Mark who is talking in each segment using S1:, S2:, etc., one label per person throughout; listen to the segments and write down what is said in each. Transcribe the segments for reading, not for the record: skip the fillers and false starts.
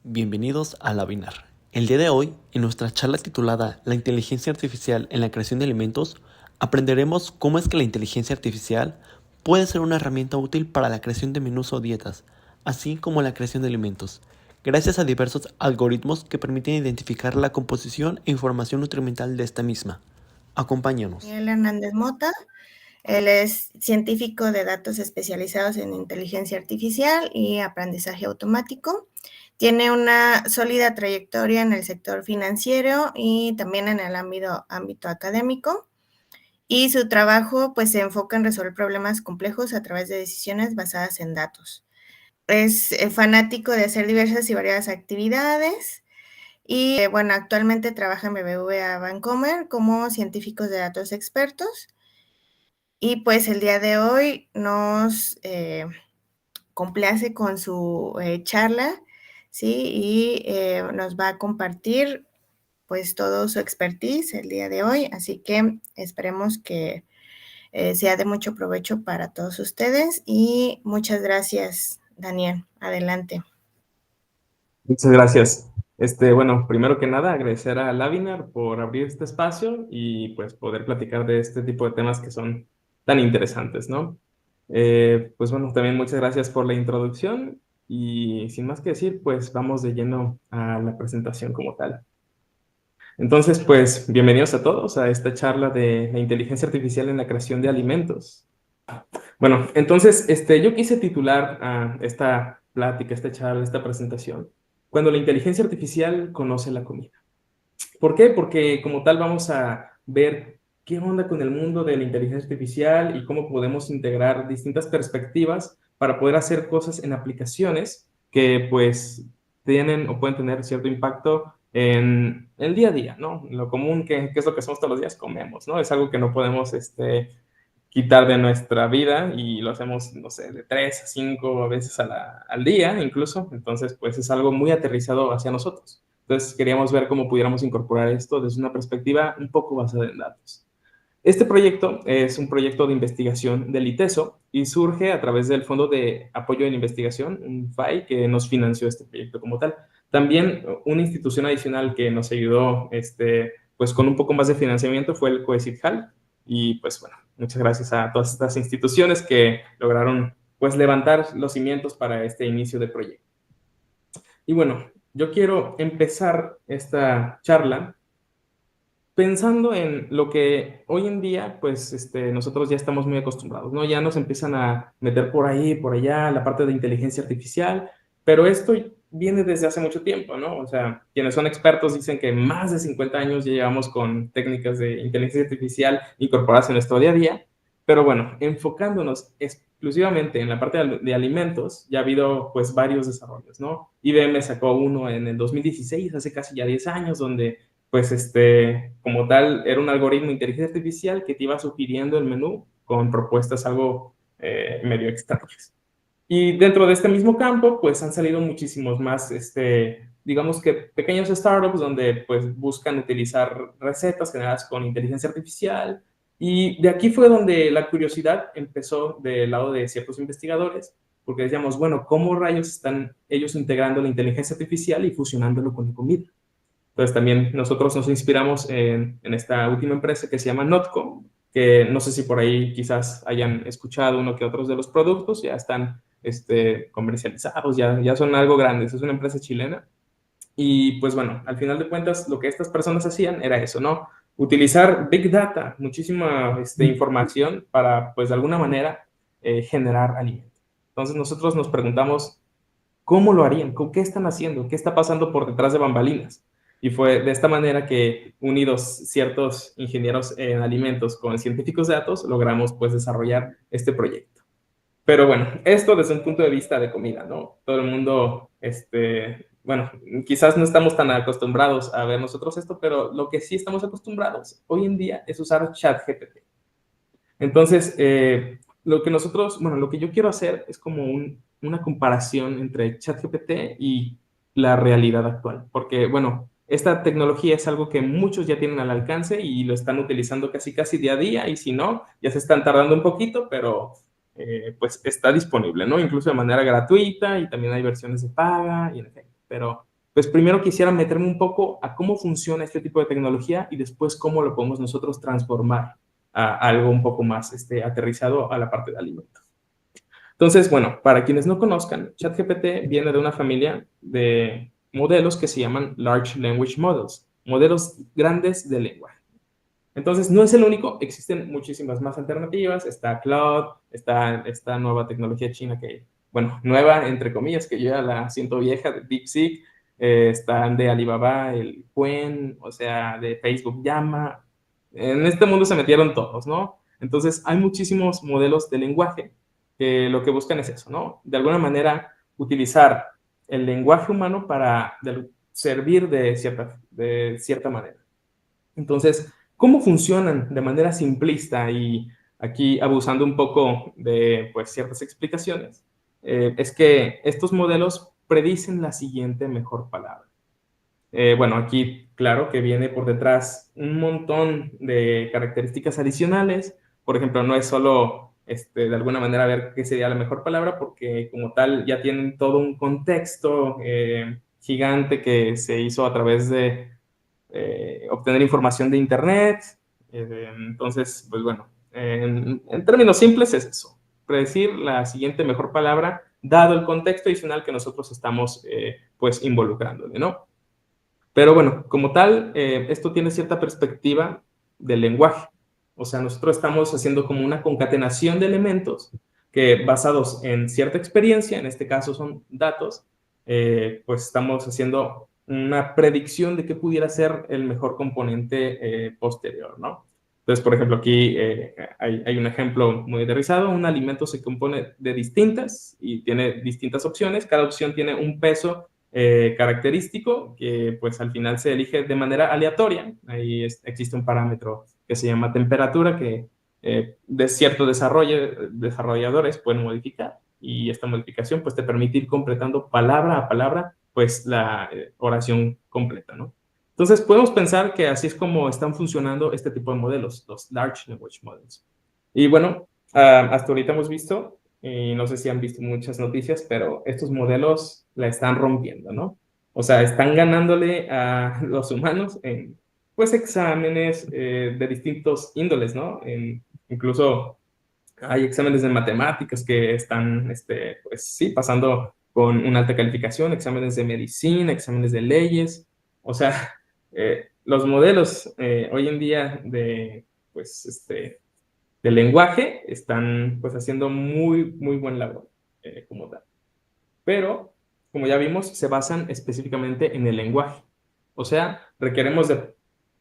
S1: Bienvenidos a Labinar. El día de hoy, en nuestra charla titulada La inteligencia artificial en la creación de alimentos, aprenderemos cómo es que la inteligencia artificial puede ser una herramienta útil para la creación de menús o dietas, así como la creación de alimentos, gracias a diversos algoritmos que permiten identificar la composición e información nutrimental de esta misma. Acompáñanos.
S2: Daniel Hernández Mota, él es científico de datos especializados en inteligencia artificial y aprendizaje automático. Tiene una sólida trayectoria en el sector financiero y también en el ámbito académico. Y su trabajo pues se enfoca en resolver problemas complejos a través de decisiones basadas en datos. Es fanático de hacer diversas y variadas actividades. Y bueno, actualmente trabaja en BBVA Bancomer como científicos de datos expertos. Y pues el día de hoy nos complace con su charla, ¿sí? Y nos va a compartir pues todo su expertise el día de hoy, así que esperemos que sea de mucho provecho para todos ustedes y muchas gracias, Daniel. Adelante.
S3: Muchas gracias. Bueno, primero que nada, agradecer a Lavinar por abrir este espacio y pues poder platicar de este tipo de temas que son tan interesantes, ¿no? Pues bueno, también muchas gracias por la introducción y sin más que decir, pues vamos de lleno a la presentación como tal. Entonces, pues bienvenidos a todos a esta charla de la inteligencia artificial en la creación de alimentos. Bueno, entonces, yo quise titular a esta plática, esta charla, esta presentación, cuando la inteligencia artificial conoce la comida. ¿Por qué? Porque como tal vamos a ver qué onda con el mundo de la inteligencia artificial y cómo podemos integrar distintas perspectivas para poder hacer cosas en aplicaciones que pues tienen o pueden tener cierto impacto en el día a día, ¿no? Lo común que es lo que hacemos todos los días, comemos, ¿no? Es algo que no podemos quitar de nuestra vida y lo hacemos, no sé, de 3 a 5 veces al día incluso. Entonces, pues es algo muy aterrizado hacia nosotros. Entonces, queríamos ver cómo pudiéramos incorporar esto desde una perspectiva un poco basada en datos. Este proyecto es un proyecto de investigación del ITESO y surge a través del Fondo de Apoyo en Investigación, un FAI, que nos financió este proyecto como tal. También una institución adicional que nos ayudó pues con un poco más de financiamiento fue el COECITJAL. Y pues bueno, muchas gracias a todas estas instituciones que lograron pues levantar los cimientos para este inicio de proyecto. Y bueno, yo quiero empezar esta charla pensando en lo que hoy en día, pues nosotros ya estamos muy acostumbrados, ¿no? Ya nos empiezan a meter por ahí, por allá, la parte de inteligencia artificial, pero esto viene desde hace mucho tiempo, ¿no? O sea, quienes son expertos dicen que más de 50 años ya llevamos con técnicas de inteligencia artificial incorporadas en nuestro día a día, pero bueno, enfocándonos exclusivamente en la parte de alimentos, ya ha habido pues varios desarrollos, ¿no? IBM sacó uno en el 2016, hace casi ya 10 años, donde pues como tal, era un algoritmo de inteligencia artificial que te iba sugiriendo el menú con propuestas algo medio extrañas. Y dentro de este mismo campo, pues han salido muchísimos más, digamos que pequeños startups donde pues buscan utilizar recetas generadas con inteligencia artificial. Y de aquí fue donde la curiosidad empezó del lado de ciertos investigadores, porque decíamos, bueno, ¿cómo rayos están ellos integrando la inteligencia artificial y fusionándolo con la comida? Entonces también nosotros nos inspiramos en esta última empresa que se llama Notco, que no sé si por ahí quizás hayan escuchado uno que otros de los productos, ya están comercializados, ya son algo grandes, es una empresa chilena. Y pues bueno, al final de cuentas lo que estas personas hacían era eso, ¿no? Utilizar Big Data, muchísima información para pues de alguna manera generar alimento. Entonces nosotros nos preguntamos, ¿cómo lo harían? ¿Qué están haciendo? ¿Qué está pasando por detrás de bambalinas? Y fue de esta manera que, unidos ciertos ingenieros en alimentos con científicos de datos, logramos pues desarrollar este proyecto. Pero bueno, esto desde un punto de vista de comida, ¿no? Todo el mundo, bueno, quizás no estamos tan acostumbrados a ver nosotros esto, pero lo que sí estamos acostumbrados hoy en día es usar ChatGPT. Entonces, lo que yo quiero hacer es como una comparación entre ChatGPT y la realidad actual, porque, bueno, esta tecnología es algo que muchos ya tienen al alcance y lo están utilizando casi día a día, y si no, ya se están tardando un poquito, pero pues está disponible, ¿no? Incluso de manera gratuita, y también hay versiones de paga, y en efecto, pero pues primero quisiera meterme un poco a cómo funciona este tipo de tecnología y después cómo lo podemos nosotros transformar a algo un poco más aterrizado a la parte de alimentos. Entonces, bueno, para quienes no conozcan, ChatGPT viene de una familia de modelos que se llaman Large Language Models, modelos grandes de lenguaje. Entonces, no es el único, existen muchísimas más alternativas. Está Claude, está esta nueva tecnología china que, bueno, nueva entre comillas, que yo ya la siento vieja, de DeepSeek. Están de Alibaba, el Qwen, o sea, de Facebook Llama. En este mundo se metieron todos, ¿no? Entonces, hay muchísimos modelos de lenguaje que lo que buscan es eso, ¿no? De alguna manera, utilizar el lenguaje humano para servir de cierta manera. Entonces, ¿cómo funcionan de manera simplista y aquí abusando un poco de pues, ciertas explicaciones? Es que estos modelos predicen la siguiente mejor palabra. Bueno, aquí claro que viene por detrás un montón de características adicionales. Por ejemplo, no es solo de alguna manera ver qué sería la mejor palabra, porque como tal ya tienen todo un contexto gigante que se hizo a través de obtener información de Internet. Entonces, pues bueno, en términos simples es eso, predecir la siguiente mejor palabra dado el contexto adicional que nosotros estamos pues involucrándole, ¿no? Pero bueno, como tal, esto tiene cierta perspectiva del lenguaje. O sea, nosotros estamos haciendo como una concatenación de elementos que basados en cierta experiencia, en este caso son datos, pues estamos haciendo una predicción de qué pudiera ser el mejor componente posterior, ¿no? Entonces, por ejemplo, aquí hay un ejemplo muy aterrizado. Un alimento se compone de distintas y tiene distintas opciones. Cada opción tiene un peso característico que pues al final se elige de manera aleatoria. Ahí existe un parámetro que se llama temperatura que de ciertos desarrolladores pueden modificar, y esta modificación pues te permite ir completando palabra a palabra pues la oración completa, ¿no? Entonces podemos pensar que así es como están funcionando este tipo de modelos, los Large Language Models. Y bueno, hasta ahorita hemos visto, y no sé si han visto muchas noticias, pero estos modelos la están rompiendo, ¿no? O sea, están ganándole a los humanos en, pues, exámenes de distintos índoles, ¿no? Incluso hay exámenes de matemáticas que están, pues sí, pasando con una alta calificación, exámenes de medicina, exámenes de leyes. O sea, los modelos hoy en día de, pues, del lenguaje están pues haciendo muy, muy buen labor como tal. Pero, como ya vimos, se basan específicamente en el lenguaje. O sea, requeremos de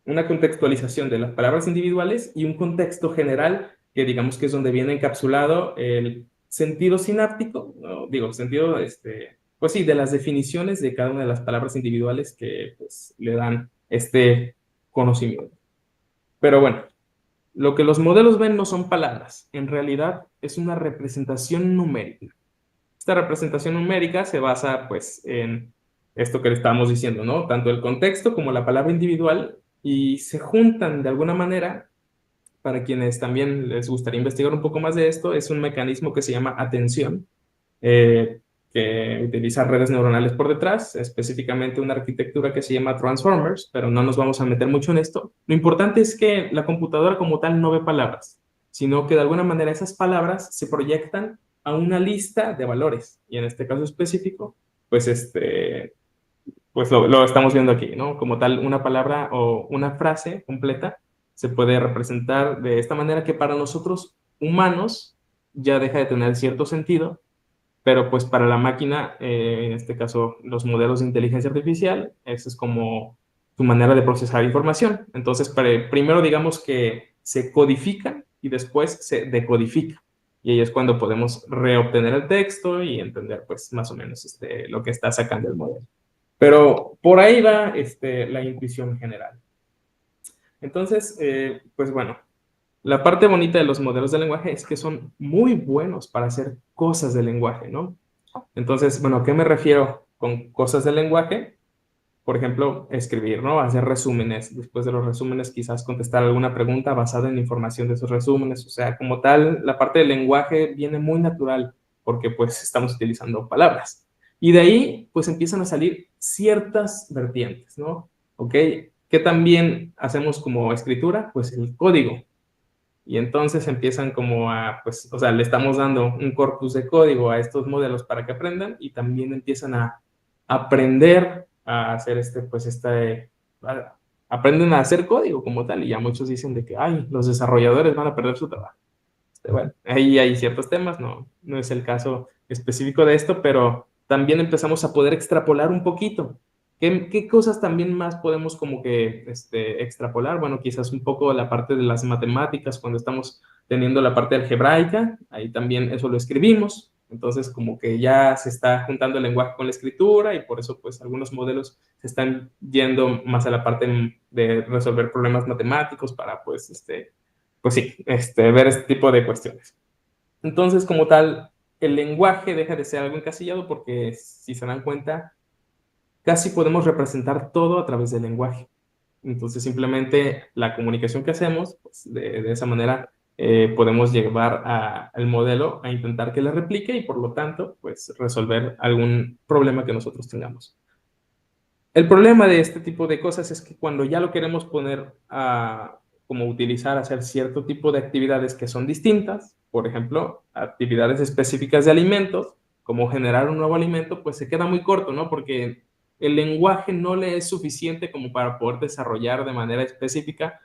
S3: una contextualización de las palabras individuales y un contexto general que digamos que es donde viene encapsulado el sentido sináptico, ¿no? Digo, sentido, pues sí, de las definiciones de cada una de las palabras individuales que pues le dan este conocimiento. Pero bueno, lo que los modelos ven no son palabras, en realidad es una representación numérica. Esta representación numérica se basa pues en esto que le estábamos diciendo, ¿no? Tanto el contexto como la palabra individual, y se juntan de alguna manera. Para quienes también les gustaría investigar un poco más de esto, es un mecanismo que se llama atención, que utiliza redes neuronales por detrás, específicamente una arquitectura que se llama Transformers, pero no nos vamos a meter mucho en esto. Lo importante es que la computadora como tal no ve palabras, sino que de alguna manera esas palabras se proyectan a una lista de valores, y en este caso específico, pues pues lo estamos viendo aquí, ¿no? Como tal, una palabra o una frase completa se puede representar de esta manera que para nosotros humanos ya deja de tener cierto sentido, pero pues para la máquina, en este caso los modelos de inteligencia artificial, esa es como su manera de procesar información. Entonces, primero digamos que se codifica y después se decodifica. Y ahí es cuando podemos reobtener el texto y entender pues más o menos lo que está sacando el modelo. Pero por ahí va la intuición general. Entonces, pues bueno, la parte bonita de los modelos de lenguaje es que son muy buenos para hacer cosas de lenguaje, ¿no? Entonces, bueno, ¿a qué me refiero con cosas de lenguaje? Por ejemplo, escribir, ¿no? Hacer resúmenes. Después de los resúmenes, quizás contestar alguna pregunta basada en la información de esos resúmenes. O sea, como tal, la parte del lenguaje viene muy natural porque pues estamos utilizando palabras. Y de ahí, pues empiezan a salir ciertas vertientes, ¿no? ¿Ok? ¿Qué también hacemos como escritura? Pues el código. Y entonces empiezan como a, pues, o sea, le estamos dando un corpus de código a estos modelos para que aprendan y también empiezan a aprender a hacer aprenden a hacer código como tal. Y ya muchos dicen de que, ay, los desarrolladores van a perder su trabajo. Bueno, ahí hay ciertos temas, no es el caso específico de esto, pero también empezamos a poder extrapolar un poquito. ¿Qué cosas también más podemos como que extrapolar? Bueno, quizás un poco la parte de las matemáticas, cuando estamos teniendo la parte algebraica, ahí también eso lo escribimos, entonces como que ya se está juntando el lenguaje con la escritura y por eso pues algunos modelos se están yendo más a la parte de resolver problemas matemáticos para pues sí, ver este tipo de cuestiones. Entonces, como tal, el lenguaje deja de ser algo encasillado porque, si se dan cuenta, casi podemos representar todo a través del lenguaje. Entonces, simplemente la comunicación que hacemos, pues, de esa manera, podemos llevar al modelo a intentar que le replique y, por lo tanto, pues, resolver algún problema que nosotros tengamos. El problema de este tipo de cosas es que cuando ya lo queremos poner a como utilizar, hacer cierto tipo de actividades que son distintas, por ejemplo, actividades específicas de alimentos, como generar un nuevo alimento, pues se queda muy corto, ¿no? Porque el lenguaje no le es suficiente como para poder desarrollar de manera específica,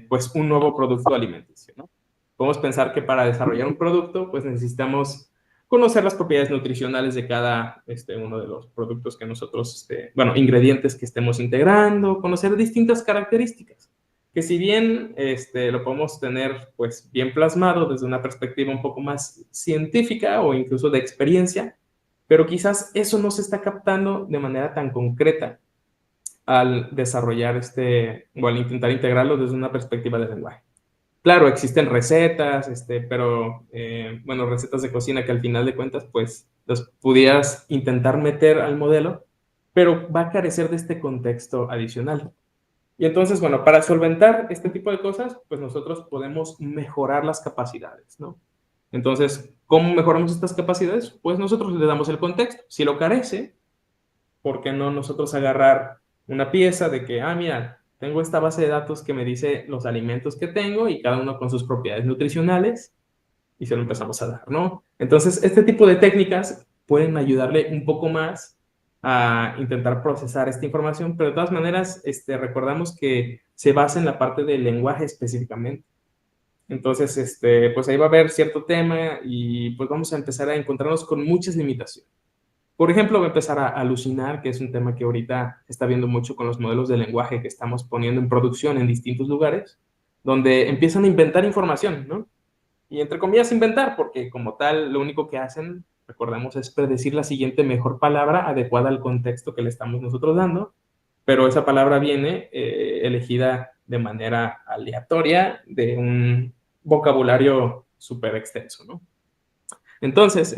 S3: pues un nuevo producto alimenticio, ¿no? Podemos pensar que para desarrollar un producto, pues necesitamos conocer las propiedades nutricionales de cada uno de los productos que nosotros, ingredientes que estemos integrando, conocer distintas características, que si bien lo podemos tener pues bien plasmado desde una perspectiva un poco más científica o incluso de experiencia, pero quizás eso no se está captando de manera tan concreta al desarrollar o al intentar integrarlo desde una perspectiva de lenguaje. Claro, existen recetas, pero, bueno, recetas de cocina que al final de cuentas, pues, las pudieras intentar meter al modelo, pero va a carecer de este contexto adicional. Y entonces, bueno, para solventar este tipo de cosas, pues nosotros podemos mejorar las capacidades, ¿no? Entonces, ¿cómo mejoramos estas capacidades? Pues nosotros le damos el contexto. Si lo carece, ¿por qué no nosotros agarrar una pieza de que, mira, tengo esta base de datos que me dice los alimentos que tengo y cada uno con sus propiedades nutricionales y se lo empezamos a dar, ¿no? Entonces, este tipo de técnicas pueden ayudarle un poco más a intentar procesar esta información, pero de todas maneras, recordamos que se basa en la parte del lenguaje específicamente. Entonces, pues ahí va a haber cierto tema y pues vamos a empezar a encontrarnos con muchas limitaciones. Por ejemplo, voy a empezar a alucinar, que es un tema que ahorita se está viendo mucho con los modelos de lenguaje que estamos poniendo en producción en distintos lugares, donde empiezan a inventar información, ¿no? Y entre comillas inventar, porque como tal, lo único que hacen, recordemos, es predecir la siguiente mejor palabra adecuada al contexto que le estamos nosotros dando, pero esa palabra viene elegida de manera aleatoria de un vocabulario súper extenso, ¿no? Entonces,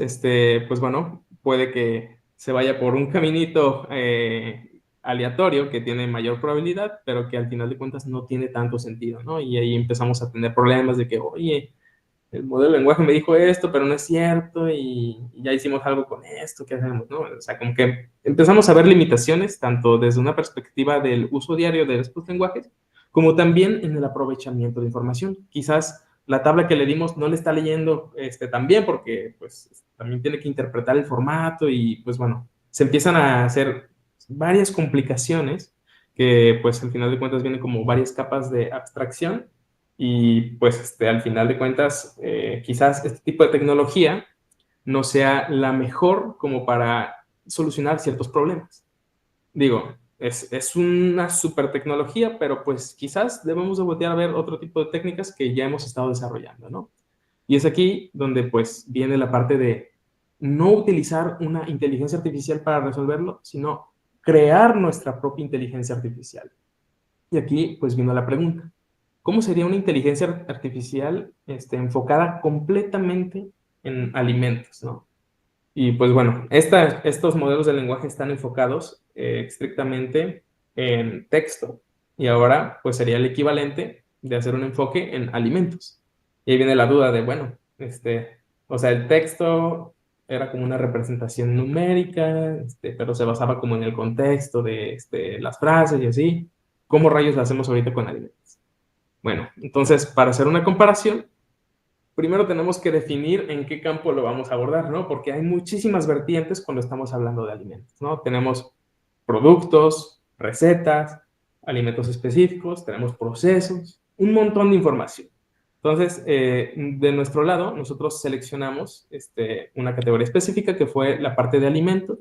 S3: pues bueno, puede que se vaya por un caminito aleatorio que tiene mayor probabilidad, pero que al final de cuentas no tiene tanto sentido, ¿no? Y ahí empezamos a tener problemas de que, oye, el modelo de lenguaje me dijo esto, pero no es cierto, y ya hicimos algo con esto, ¿qué hacemos, no? O sea, como que empezamos a ver limitaciones, tanto desde una perspectiva del uso diario de estos lenguajes, como también en el aprovechamiento de información. Quizás la tabla que le dimos no le está leyendo tan bien, porque pues también tiene que interpretar el formato, y pues bueno, se empiezan a hacer varias complicaciones, que pues al final de cuentas vienen como varias capas de abstracción, y pues al final de cuentas, quizás este tipo de tecnología no sea la mejor como para solucionar ciertos problemas. Digo, es una super tecnología, pero pues quizás debemos de voltear a ver otro tipo de técnicas que ya hemos estado desarrollando, ¿no? Y es aquí donde pues viene la parte de no utilizar una inteligencia artificial para resolverlo, sino crear nuestra propia inteligencia artificial. Y aquí pues vino la pregunta. ¿Cómo sería una inteligencia artificial enfocada completamente en alimentos, ¿no? Y pues bueno, estos modelos de lenguaje están enfocados estrictamente en texto. Y ahora pues sería el equivalente de hacer un enfoque en alimentos. Y ahí viene la duda de, bueno, o sea, el texto era como una representación numérica, pero se basaba como en el contexto de las frases y así. ¿Cómo rayos lo hacemos ahorita con alimentos? Bueno, entonces, para hacer una comparación, primero tenemos que definir en qué campo lo vamos a abordar, ¿no? Porque hay muchísimas vertientes cuando estamos hablando de alimentos, ¿no? Tenemos productos, recetas, alimentos específicos, tenemos procesos, un montón de información. Entonces, de nuestro lado, nosotros seleccionamos una categoría específica que fue la parte de alimentos.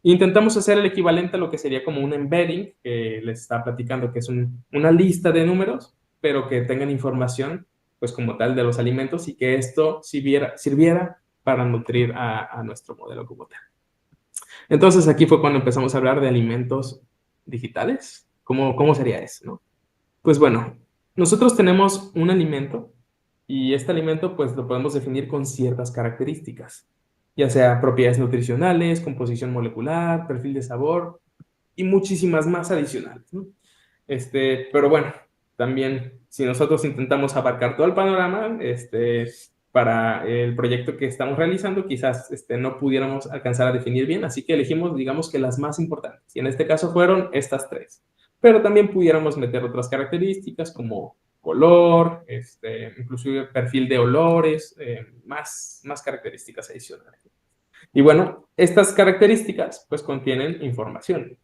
S3: Intentamos hacer el equivalente a lo que sería como un embedding, que les estaba platicando, que es una lista de números, pero que tengan información, pues como tal, de los alimentos y que esto sirviera para nutrir a nuestro modelo como tal. Entonces, aquí fue cuando empezamos a hablar de alimentos digitales. ¿Cómo sería eso, no? Pues bueno, nosotros tenemos un alimento y este alimento pues lo podemos definir con ciertas características, ya sea propiedades nutricionales, composición molecular, perfil de sabor y muchísimas más adicionales, ¿no? Pero bueno, también si nosotros intentamos abarcar todo el panorama, para el proyecto que estamos realizando, quizás no pudiéramos alcanzar a definir bien, así que elegimos, digamos que las más importantes, y en este caso fueron estas tres. Pero también pudiéramos meter otras características como color, inclusive perfil de olores, más características adicionales. Y bueno, estas características pues contienen información.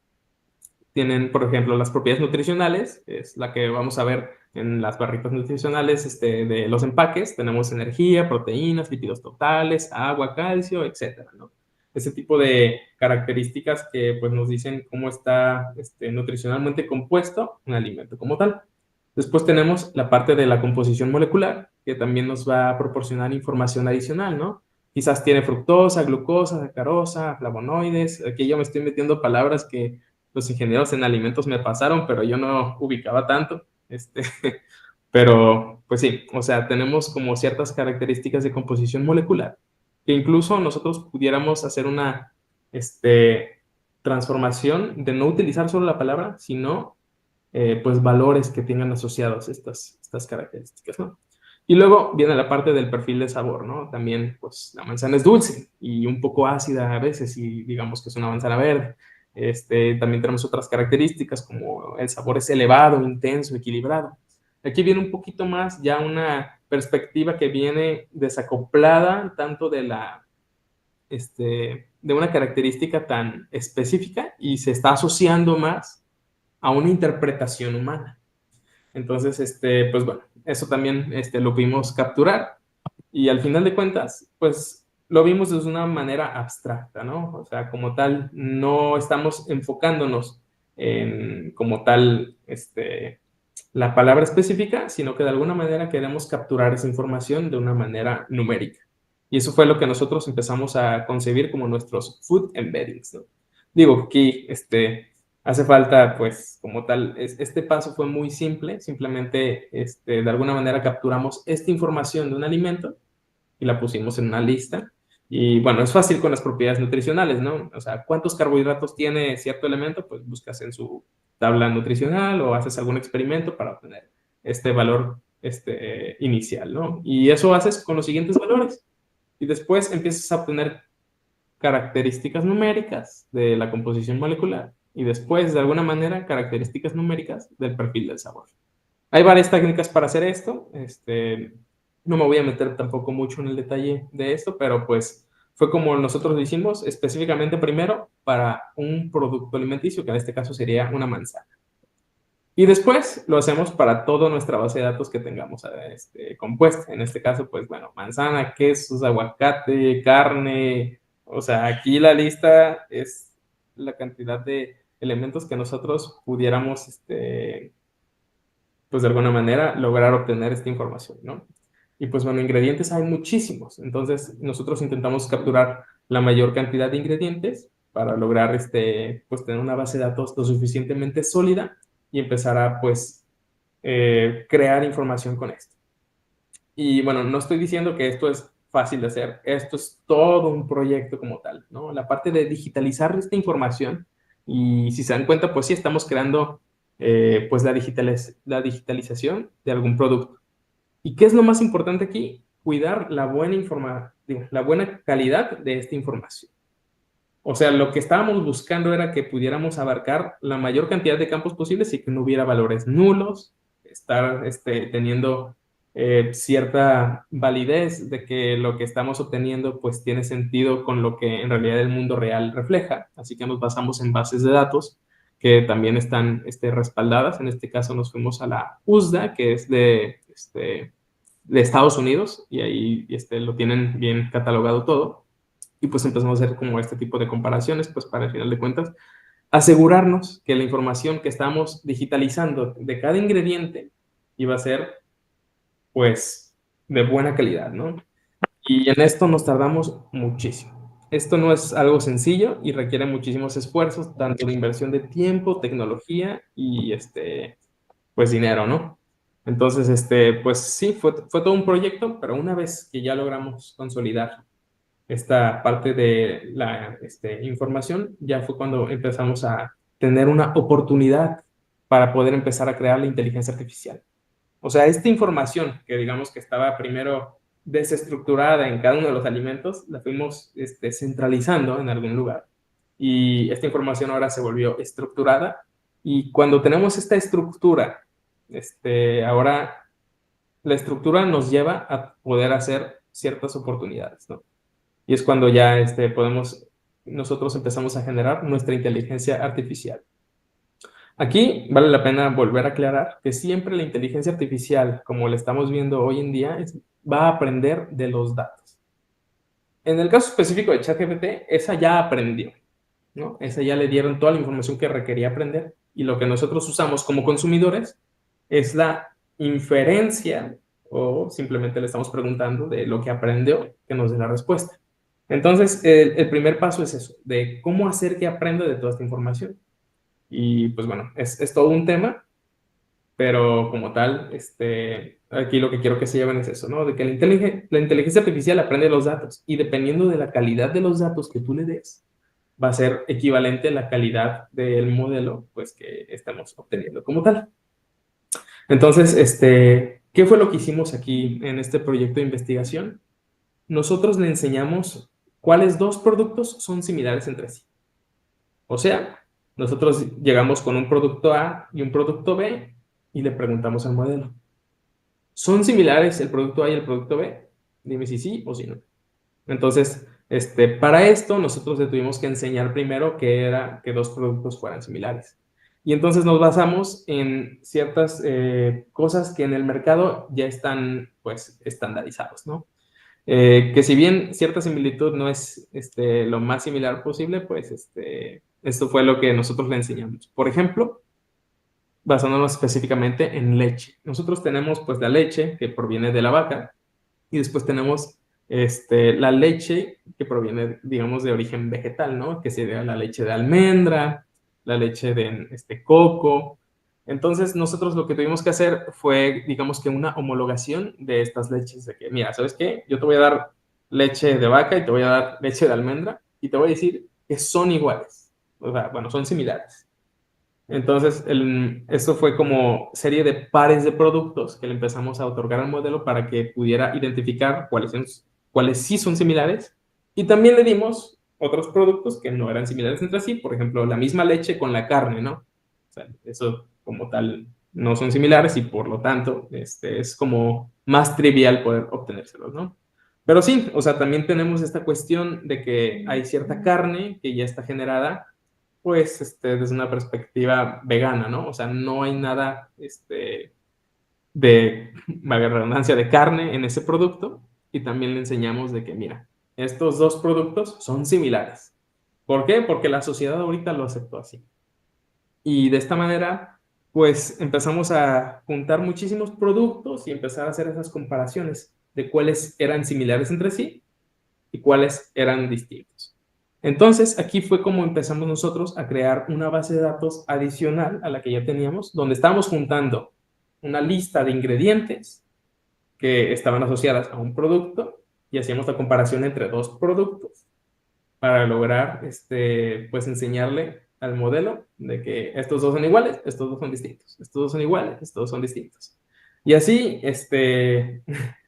S3: Tienen, por ejemplo, las propiedades nutricionales, es la que vamos a ver en las barritas nutricionales de los empaques. Tenemos energía, proteínas, lípidos totales, agua, calcio, etcétera, ¿no? Ese tipo de características que pues, nos dicen cómo está nutricionalmente compuesto un alimento como tal. Después tenemos la parte de la composición molecular, que también nos va a proporcionar información adicional, ¿no? Quizás tiene fructosa, glucosa, sacarosa, flavonoides. Aquí yo me estoy metiendo palabras que los ingenieros en alimentos me pasaron, pero yo no ubicaba tanto. Pero, pues sí, o sea, tenemos como ciertas características de composición molecular que incluso nosotros pudiéramos hacer una transformación de no utilizar solo la palabra, sino pues valores que tengan asociados estas características, ¿no? Y luego viene la parte del perfil de sabor, ¿no? También, pues, la manzana es dulce y un poco ácida a veces, y digamos que es una manzana verde. También tenemos otras características como el sabor es elevado, intenso, equilibrado. Aquí viene un poquito más ya una perspectiva que viene desacoplada tanto de de una característica tan específica y se está asociando más a una interpretación humana. Entonces, pues bueno, eso también lo pudimos capturar y al final de cuentas, pues lo vimos de una manera abstracta, ¿no? O sea, como tal, no estamos enfocándonos en como tal la palabra específica, sino que de alguna manera queremos capturar esa información de una manera numérica. Y eso fue lo que nosotros empezamos a concebir como nuestros food embeddings, ¿no? Digo, aquí hace falta, pues, como tal, este paso fue muy simple, simplemente de alguna manera capturamos esta información de un alimento y la pusimos en una lista. Y bueno, es fácil con las propiedades nutricionales, ¿no? O sea, ¿cuántos carbohidratos tiene cierto elemento? Pues buscas en su tabla nutricional o haces algún experimento para obtener este valor inicial, ¿no? Y eso haces con los siguientes valores. Y después empiezas a obtener características numéricas de la composición molecular y después, de alguna manera, características numéricas del perfil del sabor. Hay varias técnicas para hacer esto. No me voy a meter tampoco mucho en el detalle de esto, pero pues fue como nosotros lo hicimos específicamente primero para un producto alimenticio, que en este caso sería una manzana. Y después lo hacemos para toda nuestra base de datos que tengamos compuesta. En este caso, pues bueno, manzana, quesos, aguacate, carne. O sea, aquí la lista es la cantidad de elementos que nosotros pudiéramos, pues de alguna manera, lograr obtener esta información, ¿no? Y pues bueno, ingredientes hay muchísimos. Entonces, nosotros intentamos capturar la mayor cantidad de ingredientes para lograr, pues tener una base de datos lo suficientemente sólida y empezar a, pues, crear información con esto. Y bueno, no estoy diciendo que esto es fácil de hacer, esto es todo un proyecto como tal, ¿no? La parte de digitalizar esta información, y si se dan cuenta, pues sí estamos creando pues la digitalización de algún producto. ¿Y qué es lo más importante aquí? Cuidar la buena la buena calidad de esta información. O sea, lo que estábamos buscando era que pudiéramos abarcar la mayor cantidad de campos posibles y que no hubiera valores nulos, estar teniendo cierta validez de que lo que estamos obteniendo pues tiene sentido con lo que en realidad el mundo real refleja. Así que nos basamos en bases de datos que también están respaldadas. En este caso nos fuimos a la USDA, que es de Estados Unidos, y ahí lo tienen bien catalogado todo. Y pues empezamos a hacer como este tipo de comparaciones, pues para al final de cuentas asegurarnos que la información que estamos digitalizando de cada ingrediente iba a ser pues de buena calidad, ¿no? Y en esto nos tardamos muchísimo. Esto no es algo sencillo y requiere muchísimos esfuerzos, tanto de inversión de tiempo, tecnología y pues dinero, ¿no? Entonces, pues sí, fue todo un proyecto, pero una vez que ya logramos consolidar esta parte de la información, ya fue cuando empezamos a tener una oportunidad para poder empezar a crear la inteligencia artificial. O sea, esta información que digamos que estaba primero desestructurada en cada uno de los alimentos, la fuimos centralizando en algún lugar. Y esta información ahora se volvió estructurada. Y cuando tenemos esta estructura, ahora la estructura nos lleva a poder hacer ciertas oportunidades, ¿no? Y es cuando ya nosotros empezamos a generar nuestra inteligencia artificial. Aquí vale la pena volver a aclarar que siempre la inteligencia artificial, como la estamos viendo hoy en día, va a aprender de los datos. En el caso específico de ChatGPT, esa ya aprendió, ¿no? Esa ya le dieron toda la información que requería aprender, y lo que nosotros usamos como consumidores es la inferencia, o simplemente le estamos preguntando de lo que aprendió, que nos dé la respuesta. Entonces, el primer paso es eso, de cómo hacer que aprenda de toda esta información. Y pues bueno, es todo un tema, pero como tal, aquí lo que quiero que se lleven es eso, ¿no? De que la inteligencia artificial aprende los datos, y dependiendo de la calidad de los datos que tú le des, va a ser equivalente a la calidad del modelo pues que estamos obteniendo como tal. Entonces, ¿qué fue lo que hicimos aquí en este proyecto de investigación? Nosotros le enseñamos cuáles dos productos son similares entre sí. O sea, nosotros llegamos con un producto A y un producto B y le preguntamos al modelo, ¿son similares el producto A y el producto B? Dime si sí o si no. Entonces, para esto nosotros le tuvimos que enseñar primero que dos productos fueran similares. Y entonces nos basamos en ciertas cosas que en el mercado ya están pues estandarizados, ¿no? Que si bien cierta similitud no es lo más similar posible, pues esto fue lo que nosotros le enseñamos. Por ejemplo, basándonos específicamente en leche. Nosotros tenemos pues la leche que proviene de la vaca, y después tenemos la leche que proviene, digamos, de origen vegetal, ¿no? Que sería la leche de almendra, la leche de coco. Entonces, nosotros lo que tuvimos que hacer fue, digamos que una homologación de estas leches, de que, mira, ¿sabes qué? Yo te voy a dar leche de vaca y te voy a dar leche de almendra, y te voy a decir que son iguales. O sea, bueno, son similares. Entonces, esto fue como serie de pares de productos que le empezamos a otorgar al modelo para que pudiera identificar cuáles sí son similares, y también le dimos otros productos que no eran similares entre sí, por ejemplo, la misma leche con la carne, ¿no? O sea, eso como tal no son similares, y por lo tanto es como más trivial poder obtenérselos, ¿no? Pero sí, o sea, también tenemos esta cuestión de que hay cierta carne que ya está generada pues desde una perspectiva vegana, ¿no? O sea, no hay nada de, valga la redundancia, de carne en ese producto, y también le enseñamos de que, mira, estos dos productos son similares. ¿Por qué? Porque la sociedad ahorita lo aceptó así. Y de esta manera, pues empezamos a juntar muchísimos productos y empezar a hacer esas comparaciones de cuáles eran similares entre sí y cuáles eran distintos. Entonces, aquí fue como empezamos nosotros a crear una base de datos adicional a la que ya teníamos, donde estábamos juntando una lista de ingredientes que estaban asociadas a un producto, y hacíamos la comparación entre dos productos para lograr, pues, enseñarle al modelo de que estos dos son iguales, estos dos son distintos, estos dos son iguales, estos dos son distintos. Y así,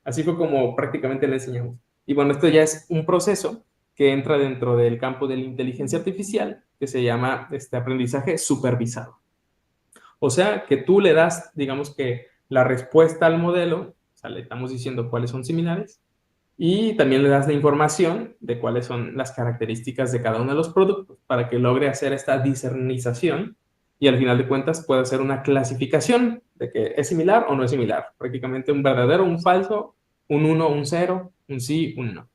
S3: así fue como prácticamente le enseñamos. Y bueno, esto ya es un proceso que entra dentro del campo de la inteligencia artificial, que se llama aprendizaje supervisado. O sea, que tú le das, digamos que la respuesta al modelo, o sea, le estamos diciendo cuáles son similares, y también le das la información de cuáles son las características de cada uno de los productos para que logre hacer esta discernización y al final de cuentas puede hacer una clasificación de que es similar o no es similar. Prácticamente un verdadero, un falso, un 1, un 0, un sí, un no.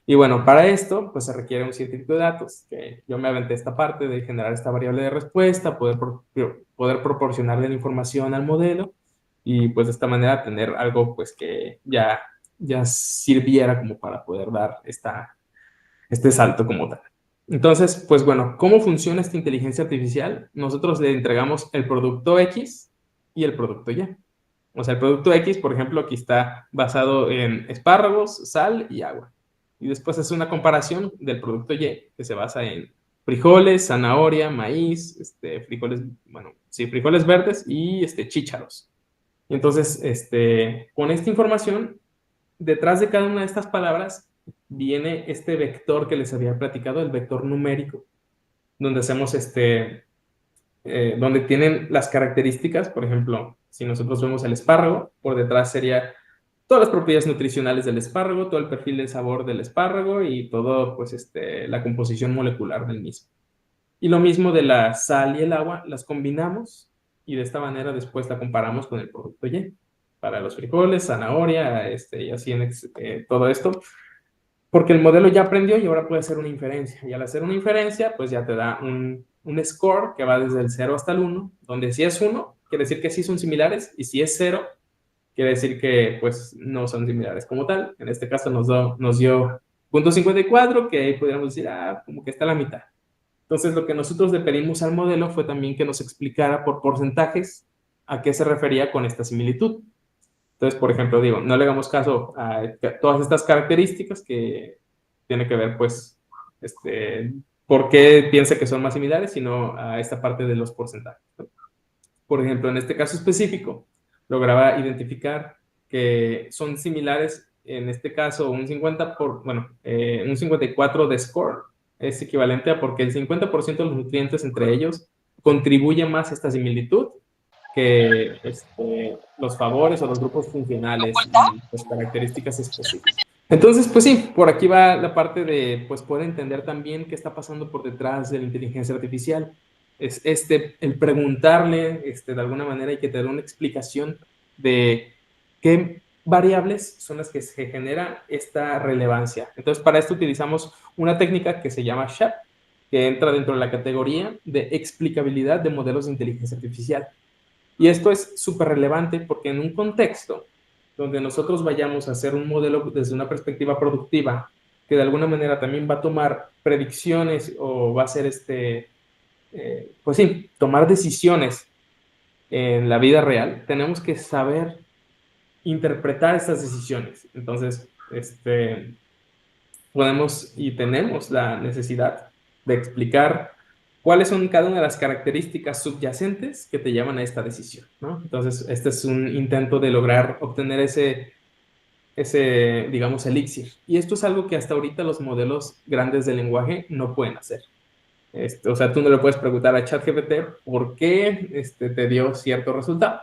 S3: Y bueno, para esto, pues se requiere un científico de datos, que yo me aventé esta parte de generar esta variable de respuesta, poder proporcionarle la información al modelo y pues de esta manera tener algo pues que ya sirviera como para poder dar este salto como tal. Entonces, pues bueno, ¿cómo funciona esta inteligencia artificial? Nosotros le entregamos el producto X y el producto Y. O sea, el producto X, por ejemplo, aquí está basado en espárragos, sal y agua. Y después es una comparación del producto Y, que se basa en frijoles, zanahoria, maíz, frijoles, bueno, sí, frijoles verdes y chícharos. Y entonces, con esta información, detrás de cada una de estas palabras viene este vector que les había platicado, el vector numérico, donde hacemos donde tienen las características, por ejemplo, si nosotros vemos el espárrago, por detrás sería todas las propiedades nutricionales del espárrago, todo el perfil de sabor del espárrago y todo, pues, la composición molecular del mismo. Y lo mismo de la sal y el agua, las combinamos y de esta manera después la comparamos con el producto Y. Para los frijoles, zanahoria, y así en todo esto, porque el modelo ya aprendió y ahora puede hacer una inferencia. Y al hacer una inferencia, pues ya te da un score que va desde el 0 hasta el 1, donde si es 1, quiere decir que sí son similares, y si es 0, quiere decir que pues no son similares como tal. En este caso nos dio 0.54, que ahí podríamos decir, como que está a la mitad. Entonces lo que nosotros le pedimos al modelo fue también que nos explicara por porcentajes a qué se refería con esta similitud. Entonces, por ejemplo, digo, no le hagamos caso a todas estas características que tiene que ver, pues, por qué piensa que son más similares, sino a esta parte de los porcentajes, ¿no? Por ejemplo, en este caso específico, lograba identificar que son similares, en este caso, un 54 de score es equivalente a porque el 50% de los nutrientes entre ellos contribuye más a esta similitud que los favores o los grupos funcionales y pues, características específicas. Entonces, pues sí, por aquí va la parte de pues poder entender también qué está pasando por detrás de la inteligencia artificial. Es el preguntarle de alguna manera y que te dé una explicación de qué variables son las que se genera esta relevancia. Entonces, para esto utilizamos una técnica que se llama SHAP, que entra dentro de la categoría de explicabilidad de modelos de inteligencia artificial. Y esto es súper relevante porque en un contexto donde nosotros vayamos a hacer un modelo desde una perspectiva productiva, que de alguna manera también va a tomar predicciones o va a ser pues sí, tomar decisiones en la vida real, tenemos que saber interpretar estas decisiones. Entonces, podemos y tenemos la necesidad de explicar cuáles son cada una de las características subyacentes que te llevan a esta decisión, ¿no? Entonces, este es un intento de lograr obtener ese, digamos, elixir. Y esto es algo que hasta ahorita los modelos grandes de lenguaje no pueden hacer. O sea, tú no le puedes preguntar a ChatGPT por qué te dio cierto resultado.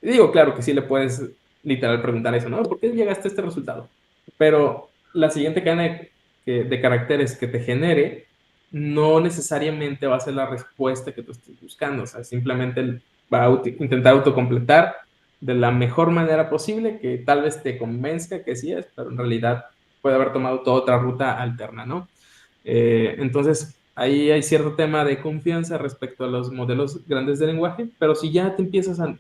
S3: Y digo, claro que sí le puedes literal preguntar eso, ¿no? ¿Por qué llegaste a este resultado? Pero la siguiente cadena de caracteres que te genere no necesariamente va a ser la respuesta que tú estés buscando. O sea, simplemente va a intentar autocompletar de la mejor manera posible, que tal vez te convenzca que sí es, pero en realidad puede haber tomado toda otra ruta alterna, ¿no? Entonces, ahí hay cierto tema de confianza respecto a los modelos grandes de lenguaje, pero si ya te empiezas a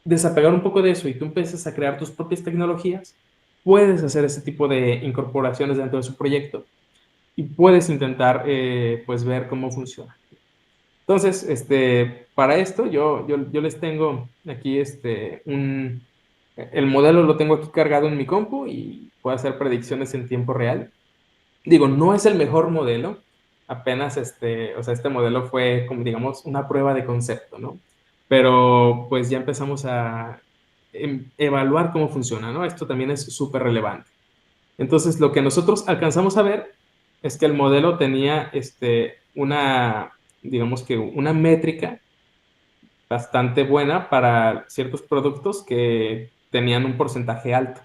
S3: desapegar un poco de eso y tú empiezas a crear tus propias tecnologías, puedes hacer ese tipo de incorporaciones dentro de su proyecto y puedes intentar pues ver cómo funciona. Entonces, para esto yo les tengo aquí el modelo lo tengo aquí cargado en mi compu y puedo hacer predicciones en tiempo real. Digo, no es el mejor modelo, apenas o sea, este modelo fue como digamos una prueba de concepto, ¿no? Pero pues ya empezamos a evaluar cómo funciona, ¿no? Esto también es súper relevante. Entonces, lo que nosotros alcanzamos a ver es que el modelo tenía digamos que una métrica bastante buena para ciertos productos que tenían un porcentaje alto.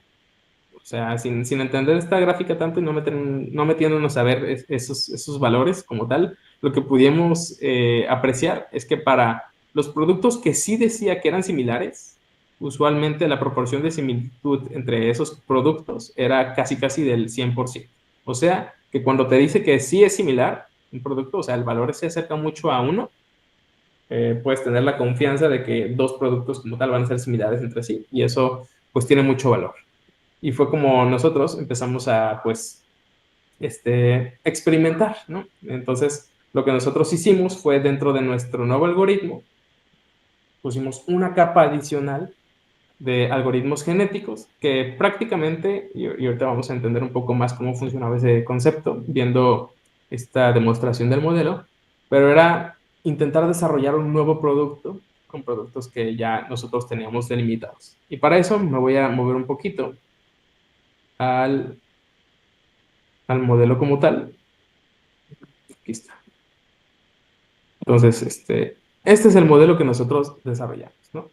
S3: O sea, sin entender esta gráfica tanto y no metiéndonos a ver esos valores como tal, lo que pudimos apreciar es que para los productos que sí decía que eran similares, usualmente la proporción de similitud entre esos productos era casi del 100%. O sea, que cuando te dice que sí es similar un producto, o sea, el valor se acerca mucho a 1, puedes tener la confianza de que dos productos como tal van a ser similares entre sí, y eso pues tiene mucho valor. Y fue como nosotros empezamos a, pues, experimentar, ¿no? Entonces, lo que nosotros hicimos fue dentro de nuestro nuevo algoritmo, pusimos una capa adicional de algoritmos genéticos que prácticamente, y ahorita vamos a entender un poco más cómo funcionaba ese concepto, viendo esta demostración del modelo, pero era intentar desarrollar un nuevo producto con productos que ya nosotros teníamos delimitados. Y para eso me voy a mover un poquito al modelo como tal. Aquí está. Entonces, este es el modelo que nosotros desarrollamos, ¿no?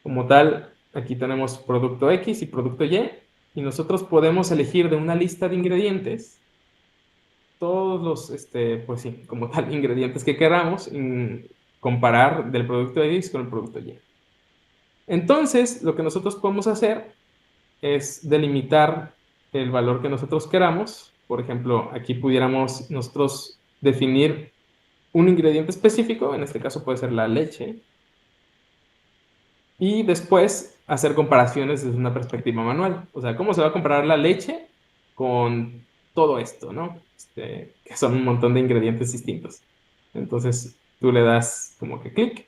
S3: Como tal, aquí tenemos producto X y producto Y, y nosotros podemos elegir de una lista de ingredientes todos los, pues sí, como tal, ingredientes que queramos, comparar del producto X con el producto Y. Entonces, lo que nosotros podemos hacer es delimitar el valor que nosotros queramos. Por ejemplo, aquí pudiéramos nosotros definir un ingrediente específico, en este caso puede ser la leche, y después hacer comparaciones desde una perspectiva manual. O sea, ¿cómo se va a comparar la leche con todo esto, ¿no? Que son un montón de ingredientes distintos. Entonces, tú le das como que clic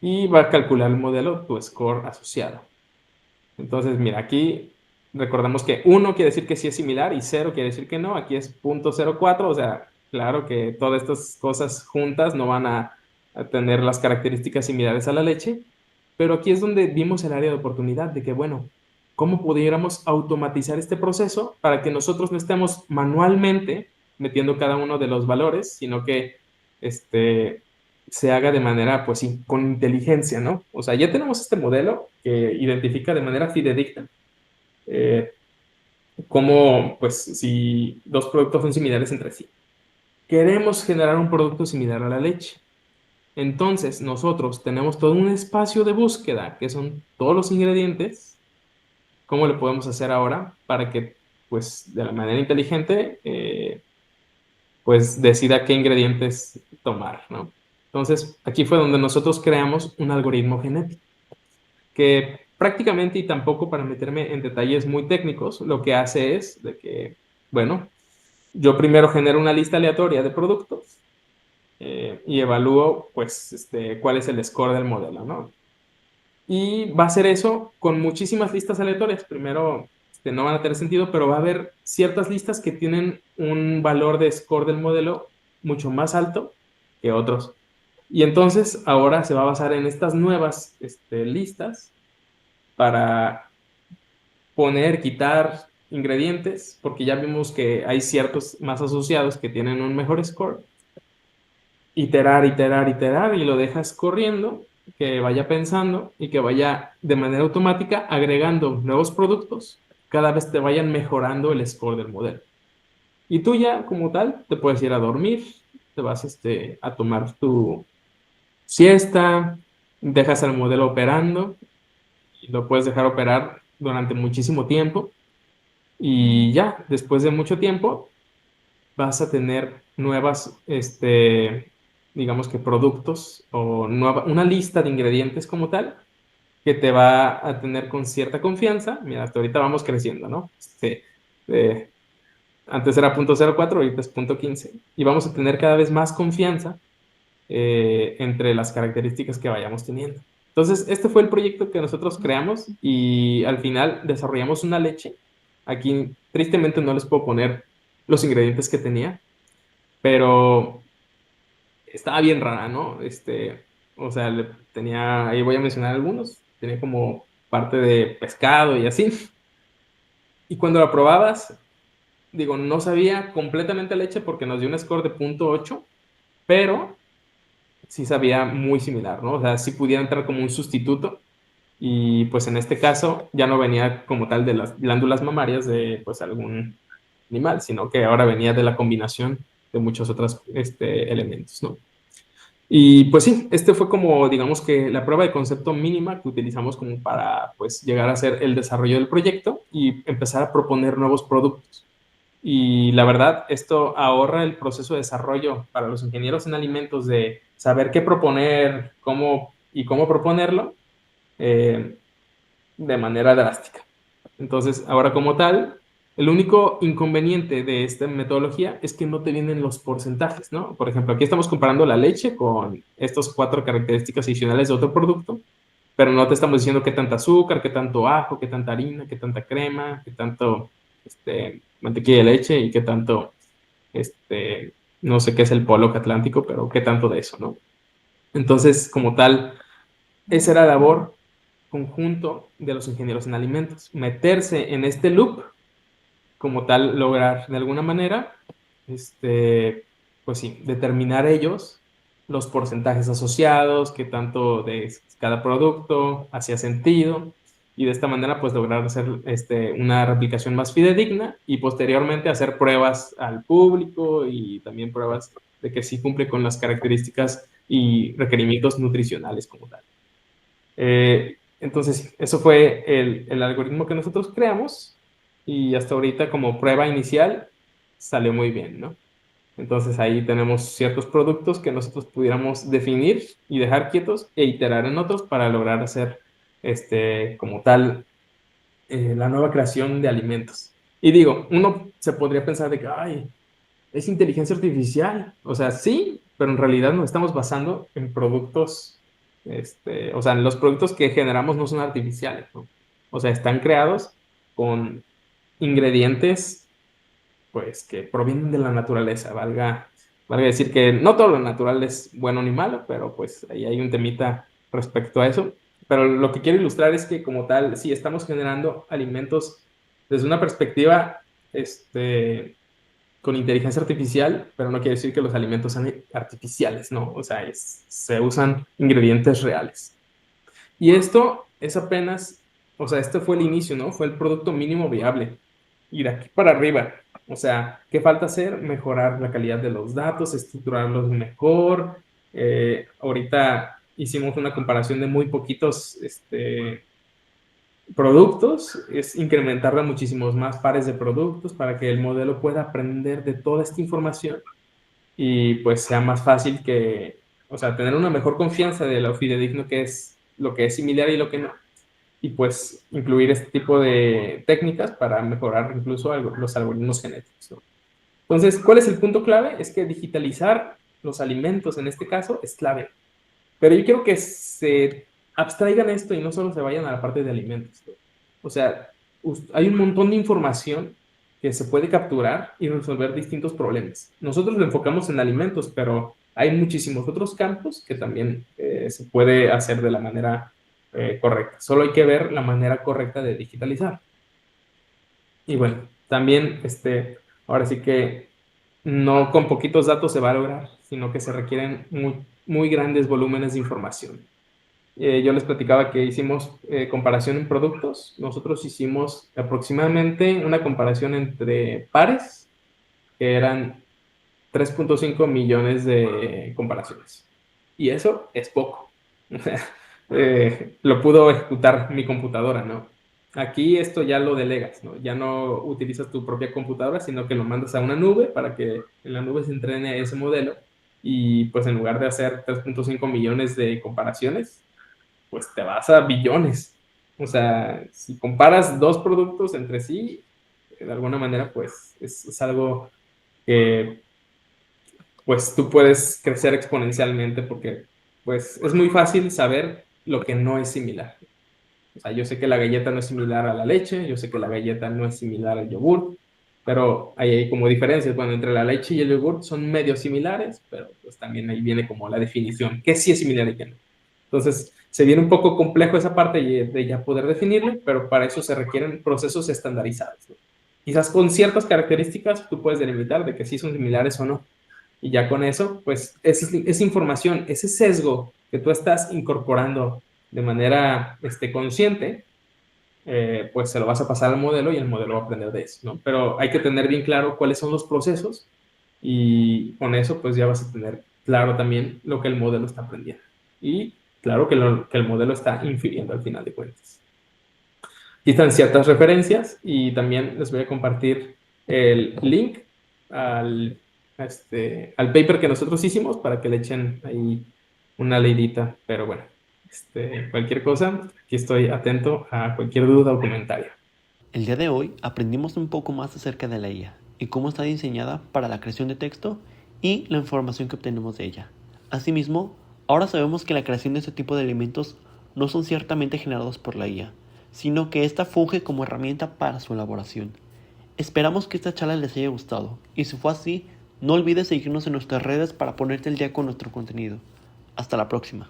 S3: y va a calcular el modelo tu score asociado. Entonces, mira, aquí recordamos que 1 quiere decir que sí es similar y 0 quiere decir que no. Aquí es 0.04, o sea, claro que todas estas cosas juntas no van a tener las características similares a la leche, pero aquí es donde vimos el área de oportunidad de que, bueno, ¿cómo pudiéramos automatizar este proceso para que nosotros no estemos manualmente metiendo cada uno de los valores, sino que se haga de manera, pues sí, con inteligencia, ¿no? O sea, ya tenemos este modelo que identifica de manera fidedigna cómo, pues, si dos productos son similares entre sí. Queremos generar un producto similar a la leche. Entonces, nosotros tenemos todo un espacio de búsqueda, que son todos los ingredientes. ¿Cómo le podemos hacer ahora para que, pues, de la manera inteligente, pues, decida qué ingredientes tomar, ¿no? Entonces, aquí fue donde nosotros creamos un algoritmo genético, que prácticamente, y tampoco para meterme en detalles muy técnicos, lo que hace es de que, bueno, yo primero genero una lista aleatoria de productos y evalúo, pues, cuál es el score del modelo, ¿no? Y va a ser eso con muchísimas listas aleatorias. Primero, no van a tener sentido, pero va a haber ciertas listas que tienen un valor de score del modelo mucho más alto que otros. Y entonces ahora se va a basar en estas nuevas listas para poner, quitar ingredientes, porque ya vimos que hay ciertos más asociados que tienen un mejor score. Iterar, iterar, iterar, y lo dejas corriendo, que vaya pensando y que vaya de manera automática agregando nuevos productos, cada vez te vayan mejorando el score del modelo. Y tú ya como tal te puedes ir a dormir, te vas a tomar tu siesta, dejas el modelo operando y lo puedes dejar operar durante muchísimo tiempo, y ya después de mucho tiempo vas a tener nuevas, digamos que productos o una lista de ingredientes como tal que te va a tener con cierta confianza. Mira, hasta ahorita vamos creciendo, ¿no? Eh, Antes era 0.04, ahorita es 0.15, y vamos a tener cada vez más confianza entre las características que vayamos teniendo. Entonces, este fue el proyecto que nosotros creamos y al final desarrollamos una leche. Aquí, tristemente, no les puedo poner los ingredientes que tenía, pero estaba bien rara, ¿no? O sea, ahí voy a mencionar algunos, tenía como parte de pescado y así. Y cuando la probabas, digo, no sabía completamente a leche porque nos dio un score de 0.8, pero sí sabía muy similar, ¿no? O sea, sí pudiera entrar como un sustituto. Y pues en este caso ya no venía como tal de las glándulas mamarias de pues algún animal, sino que ahora venía de la combinación de muchos otros elementos, ¿no? Y pues sí, este fue como, digamos que la prueba de concepto mínima que utilizamos como para pues llegar a hacer el desarrollo del proyecto y empezar a proponer nuevos productos. Y la verdad, esto ahorra el proceso de desarrollo para los ingenieros en alimentos de saber qué proponer, cómo y cómo proponerlo de manera drástica. Entonces, ahora como tal, el único inconveniente de esta metodología es que no te vienen los porcentajes, ¿no? Por ejemplo, aquí estamos comparando la leche con estas 4 características adicionales de otro producto, pero no te estamos diciendo qué tanta azúcar, qué tanto ajo, qué tanta harina, qué tanta crema, qué tanto mantequilla de leche y qué tanto, no sé qué es el polo atlántico, pero qué tanto de eso, ¿no? Entonces, como tal, esa era la labor conjunto de los ingenieros en alimentos, meterse en este loop, como tal, lograr de alguna manera, pues sí, determinar ellos los porcentajes asociados, qué tanto de cada producto hacía sentido, y de esta manera, pues lograr hacer una replicación más fidedigna y posteriormente hacer pruebas al público y también pruebas de que sí cumple con las características y requerimientos nutricionales como tal. Entonces, eso fue el algoritmo que nosotros creamos y hasta ahorita como prueba inicial salió muy bien, ¿no? Entonces ahí tenemos ciertos productos que nosotros pudiéramos definir y dejar quietos e iterar en otros para lograr hacer como tal la nueva creación de alimentos. Y digo, uno se podría pensar de que, ay, es inteligencia artificial. O sea, sí, pero en realidad nos estamos basando en productos, o sea, los productos que generamos no son artificiales, ¿no? O sea, están creados con ingredientes, pues, que provienen de la naturaleza. Valga decir que no todo lo natural es bueno ni malo, pero pues ahí hay un temita respecto a eso. Pero lo que quiero ilustrar es que como tal, sí, estamos generando alimentos desde una perspectiva, con inteligencia artificial, pero no quiere decir que los alimentos sean artificiales, ¿no? O sea, se usan ingredientes reales. Y esto es apenas, o sea, este fue el inicio, ¿no? Fue el producto mínimo viable. Y de aquí para arriba, o sea, ¿qué falta hacer? Mejorar la calidad de los datos, estructurarlos mejor. Ahorita hicimos una comparación de muy poquitos productos, es incrementarle muchísimos más pares de productos para que el modelo pueda aprender de toda esta información y pues sea más fácil que, o sea, tener una mejor confianza de lo fidedigno que es lo que es similar y lo que no. Y pues incluir este tipo de técnicas para mejorar incluso los algoritmos genéticos, ¿no? Entonces, ¿cuál es el punto clave? Es que digitalizar los alimentos en este caso es clave. Pero yo quiero que se abstraigan esto y no solo se vayan a la parte de alimentos, ¿no? O sea, hay un montón de información que se puede capturar y resolver distintos problemas. Nosotros lo enfocamos en alimentos, pero hay muchísimos otros campos que también se puede hacer de la manera correcta. Solo hay que ver la manera correcta de digitalizar. Y bueno, también ahora sí que no con poquitos datos se va a lograr, sino que se requieren muy, muy grandes volúmenes de información. Yo les platicaba que hicimos comparación en productos. Nosotros hicimos aproximadamente una comparación entre pares, que eran 3.5 millones de comparaciones. Y eso es poco. Lo pudo ejecutar mi computadora, ¿no? Aquí esto ya lo delegas, ¿no? Ya no utilizas tu propia computadora, sino que lo mandas a una nube para que en la nube se entrene ese modelo. Y pues en lugar de hacer 3.5 millones de comparaciones, pues te vas a billones. O sea, si comparas dos productos entre sí, de alguna manera, pues es algo que pues tú puedes crecer exponencialmente porque pues es muy fácil saber lo que no es similar. O sea, yo sé que la galleta no es similar a la leche, yo sé que la galleta no es similar al yogur, pero ahí hay como diferencias. Bueno, entre la leche y el yogur son medio similares, pero pues también ahí viene como la definición, qué sí es similar y qué no. Entonces, se viene un poco complejo esa parte de ya poder definirlo, pero para eso se requieren procesos estandarizados, ¿no? Quizás con ciertas características tú puedes delimitar de que sí son similares o no. Y ya con eso, pues esa información, ese sesgo que tú estás incorporando de manera consciente, pues se lo vas a pasar al modelo y el modelo va a aprender de eso, ¿no? Pero hay que tener bien claro cuáles son los procesos y con eso pues ya vas a tener claro también lo que el modelo está aprendiendo. Y claro que el modelo está infiriendo al final de cuentas. Aquí están ciertas referencias y también les voy a compartir el link al, al paper que nosotros hicimos para que le echen ahí una leidita. Pero bueno, cualquier cosa, aquí estoy atento a cualquier duda o comentario.
S1: El día de hoy aprendimos un poco más acerca de la IA y cómo está diseñada para la creación de texto y la información que obtenemos de ella. Asimismo, ahora sabemos que la creación de este tipo de elementos no son ciertamente generados por la IA, sino que ésta funge como herramienta para su elaboración. Esperamos que esta charla les haya gustado y si fue así, no olvides seguirnos en nuestras redes para ponerte al día con nuestro contenido. Hasta la próxima.